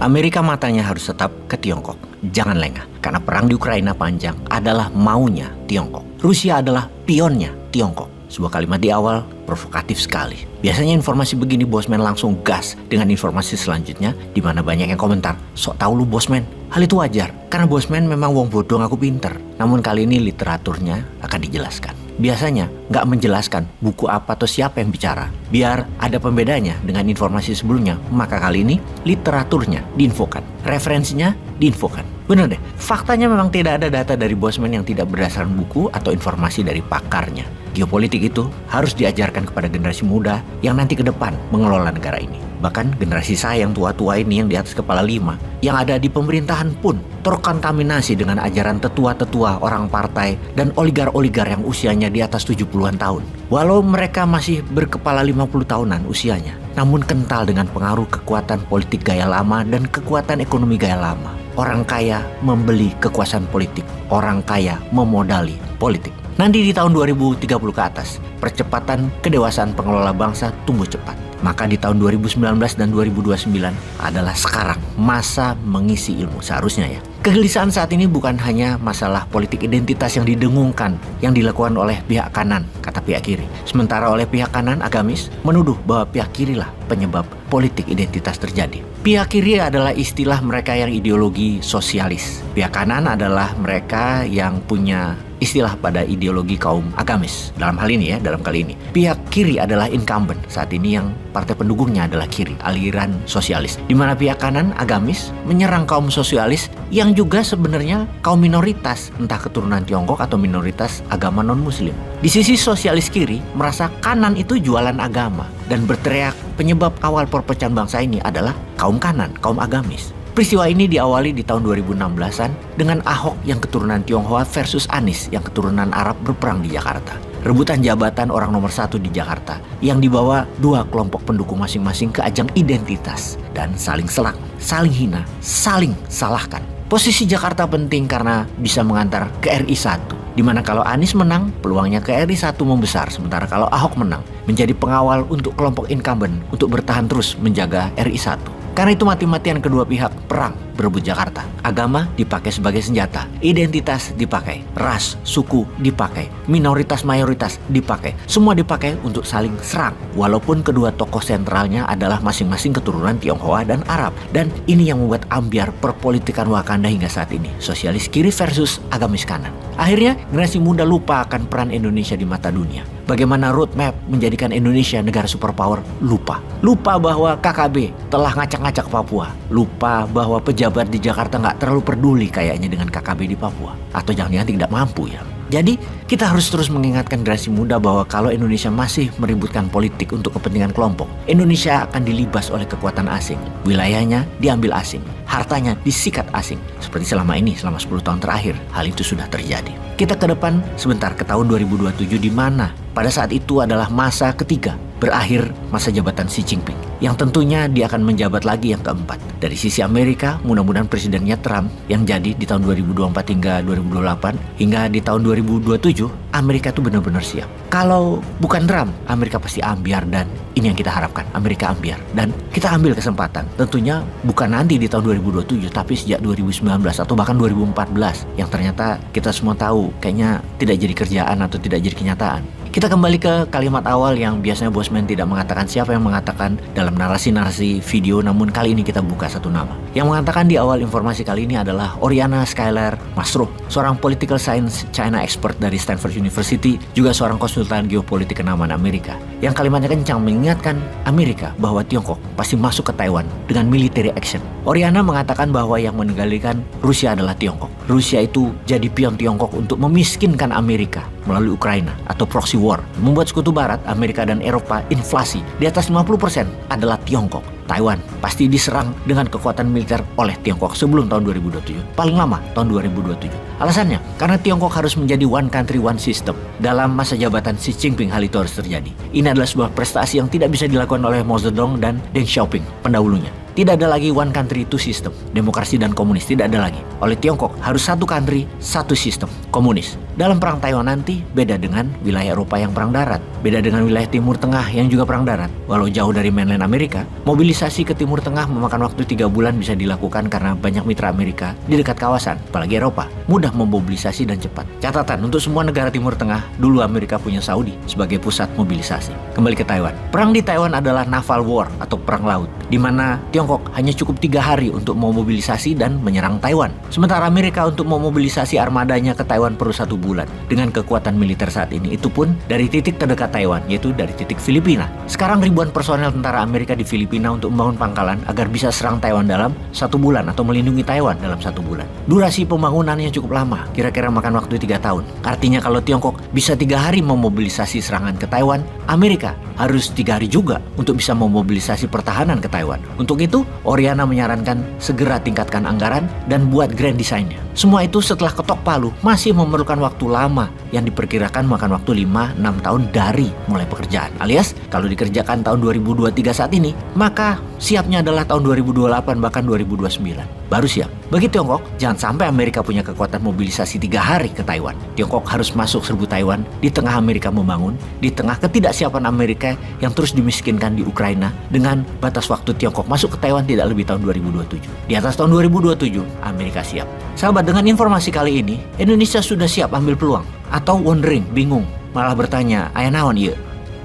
Amerika matanya harus tetap ke Tiongkok. Jangan lengah, karena perang di Ukraina panjang adalah maunya Tiongkok. Rusia adalah pionnya Tiongkok. Sebuah kalimat di awal provokatif sekali. Biasanya informasi begini bosman langsung gas dengan informasi selanjutnya, di mana banyak yang komentar, sok tahu lu bosman. Hal itu wajar, karena bosman memang wong bodoh ngaku pinter. Namun kali ini literaturnya akan dijelaskan. Biasanya nggak menjelaskan buku apa atau siapa yang bicara. Biar ada pembedanya dengan informasi sebelumnya, maka kali ini literaturnya diinfokan, referensinya diinfokan. Bener deh, faktanya memang tidak ada data dari bosman yang tidak berdasarkan buku atau informasi dari pakarnya. Geopolitik itu harus diajarkan kepada generasi muda yang nanti ke depan mengelola negara ini. Bahkan generasi saya yang tua-tua ini yang di atas kepala 5, yang ada di pemerintahan pun terkontaminasi dengan ajaran tetua-tetua orang partai dan oligar-oligar yang usianya di atas 70-an tahun. Walau mereka masih berkepala 50 tahunan usianya, namun kental dengan pengaruh kekuatan politik gaya lama dan kekuatan ekonomi gaya lama. Orang kaya membeli kekuasaan politik, orang kaya memodali politik. Nanti di tahun 2030 ke atas, percepatan kedewasaan pengelola bangsa tumbuh cepat. Maka di tahun 2019 dan 2029 adalah sekarang masa mengisi ilmu seharusnya ya. Kegelisahan saat ini bukan hanya masalah politik identitas yang didengungkan, yang dilakukan oleh pihak kanan, kata pihak kiri. Sementara oleh pihak kanan agamis menuduh bahwa pihak kirilah penyebab politik identitas terjadi. Pihak kiri adalah istilah mereka yang ideologi sosialis. Pihak kanan adalah mereka yang punya istilah pada ideologi kaum agamis. Dalam hal ini ya, dalam kali ini. Pihak kiri adalah incumbent. Saat ini yang partai pendukungnya adalah kiri, aliran sosialis. Di mana pihak kanan agamis menyerang kaum sosialis yang juga sebenarnya kaum minoritas, entah keturunan Tiongkok atau minoritas agama non-muslim. Di sisi sosialis kiri merasa kanan itu jualan agama dan berteriak penyebab awal perpecahan bangsa ini adalah kaum kanan, kaum agamis. Peristiwa ini diawali di tahun 2016-an dengan Ahok yang keturunan Tionghoa versus Anies yang keturunan Arab berperang di Jakarta. Rebutan jabatan orang nomor 1 di Jakarta yang dibawa dua kelompok pendukung masing-masing ke ajang identitas dan saling serang, saling hina, saling salahkan. Posisi Jakarta penting karena bisa mengantar ke RI 1, di mana kalau Anies menang, peluangnya ke RI 1 membesar, sementara kalau Ahok menang, menjadi pengawal untuk kelompok incumbent untuk bertahan terus menjaga RI 1. Karena itu mati-matian kedua pihak perang berebut Jakarta. Agama dipakai sebagai senjata, identitas dipakai, ras, suku dipakai, minoritas mayoritas dipakai. Semua dipakai untuk saling serang. Walaupun kedua tokoh sentralnya adalah masing-masing keturunan Tionghoa dan Arab. Dan ini yang membuat ambiar perpolitikan Wakanda hingga saat ini. Sosialis kiri versus agamis kanan. Akhirnya generasi muda lupa akan peran Indonesia di mata dunia. Bagaimana roadmap menjadikan Indonesia negara superpower? Lupa bahwa KKB telah ngacak-ngacak Papua. Lupa bahwa pejabat di Jakarta nggak terlalu peduli kayaknya dengan KKB di Papua. Atau jangan-jangan tidak mampu ya. Jadi kita harus terus mengingatkan generasi muda bahwa kalau Indonesia masih meributkan politik untuk kepentingan kelompok, Indonesia akan dilibas oleh kekuatan asing. Wilayahnya diambil asing, hartanya disikat asing. Seperti selama 10 tahun terakhir, hal itu sudah terjadi. Kita ke depan sebentar ke tahun 2027 di mana pada saat itu adalah masa ketiga berakhir masa jabatan Xi Jinping, yang tentunya dia akan menjabat lagi yang keempat. Dari sisi Amerika, mudah-mudahan presidennya Trump yang jadi di tahun 2024 hingga 2028, hingga di tahun 2027 Amerika tuh benar-benar siap. Kalau bukan Trump, Amerika pasti ambiar, dan ini yang kita harapkan, Amerika ambiar. Dan kita ambil kesempatan, tentunya bukan nanti di tahun 2027, tapi sejak 2019 atau bahkan 2014, yang ternyata kita semua tahu kayaknya tidak jadi kerjaan atau tidak jadi kenyataan. Kita kembali ke kalimat awal yang biasanya Bosman tidak mengatakan siapa yang mengatakan dalam narasi-narasi video, namun kali ini kita buka satu nama. Yang mengatakan di awal informasi kali ini adalah Oriana Skylar Masruh, seorang political science China expert dari Stanford University, juga seorang konsultan geopolitik kenamaan Amerika. Yang kalimatnya kencang mengingatkan Amerika bahwa Tiongkok pasti masuk ke Taiwan dengan military action. Oriana mengatakan bahwa yang mengendalikan Rusia adalah Tiongkok. Rusia itu jadi pion Tiongkok untuk memiskinkan Amerika melalui Ukraina atau proxy war, membuat sekutu barat, Amerika dan Eropa inflasi di atas 50% adalah Tiongkok. Taiwan pasti diserang dengan kekuatan militer oleh Tiongkok sebelum tahun 2027, paling lama tahun 2027. Alasannya, karena Tiongkok harus menjadi one country one system. Dalam masa jabatan Xi Jinping hal itu harus terjadi. Ini adalah sebuah prestasi yang tidak bisa dilakukan oleh Mao Zedong dan Deng Xiaoping pendahulunya. Tidak ada lagi one country two system, demokrasi dan komunis tidak ada lagi. Oleh Tiongkok harus satu country, satu sistem, komunis. Dalam perang Taiwan nanti beda dengan wilayah Eropa yang perang darat, beda dengan wilayah Timur Tengah yang juga perang darat. Walau jauh dari mainland Amerika, mobilisasi ke Timur Tengah memakan waktu 3 bulan bisa dilakukan karena banyak mitra Amerika di dekat kawasan, apalagi Eropa, mudah memobilisasi dan cepat. Catatan untuk semua negara Timur Tengah, dulu Amerika punya Saudi sebagai pusat mobilisasi. Kembali ke Taiwan. Perang di Taiwan adalah naval war atau perang laut, di mana Tiongkok hanya cukup 3 hari untuk memobilisasi dan menyerang Taiwan. Sementara Amerika untuk memobilisasi armadanya ke Taiwan perlu 1 bulan. Dengan kekuatan militer saat ini, itu pun dari titik terdekat Taiwan, yaitu dari titik Filipina. Sekarang ribuan personel tentara Amerika di Filipina untuk membangun pangkalan agar bisa serang Taiwan dalam 1 bulan atau melindungi Taiwan dalam 1 bulan. Durasi pembangunannya cukup lama, kira-kira makan waktu 3 tahun. Artinya kalau Tiongkok bisa 3 hari memobilisasi serangan ke Taiwan, Amerika harus 3 hari juga untuk bisa memobilisasi pertahanan ke Taiwan. Untuk itu, Oriana menyarankan segera tingkatkan anggaran dan buat grand design-nya. Semua itu setelah ketok palu masih memerlukan waktu lama yang diperkirakan makan waktu 5-6 tahun dari mulai pekerjaan. Alias kalau dikerjakan tahun 2023 saat ini, maka siapnya adalah tahun 2028 bahkan 2029. Baru siap. Bagi Tiongkok, jangan sampai Amerika punya kekuatan mobilisasi 3 hari ke Taiwan. Tiongkok harus masuk serbu Taiwan di tengah Amerika membangun, di tengah ketidaksiapan Amerika yang terus dimiskinkan di Ukraina dengan batas waktu Tiongkok masuk ke Taiwan tidak lebih tahun 2027. Di atas tahun 2027, Amerika siap. Sahabat, dengan informasi kali ini, Indonesia sudah siap ambil peluang? Atau wondering, bingung, malah bertanya, aya naon ieu?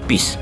Peace.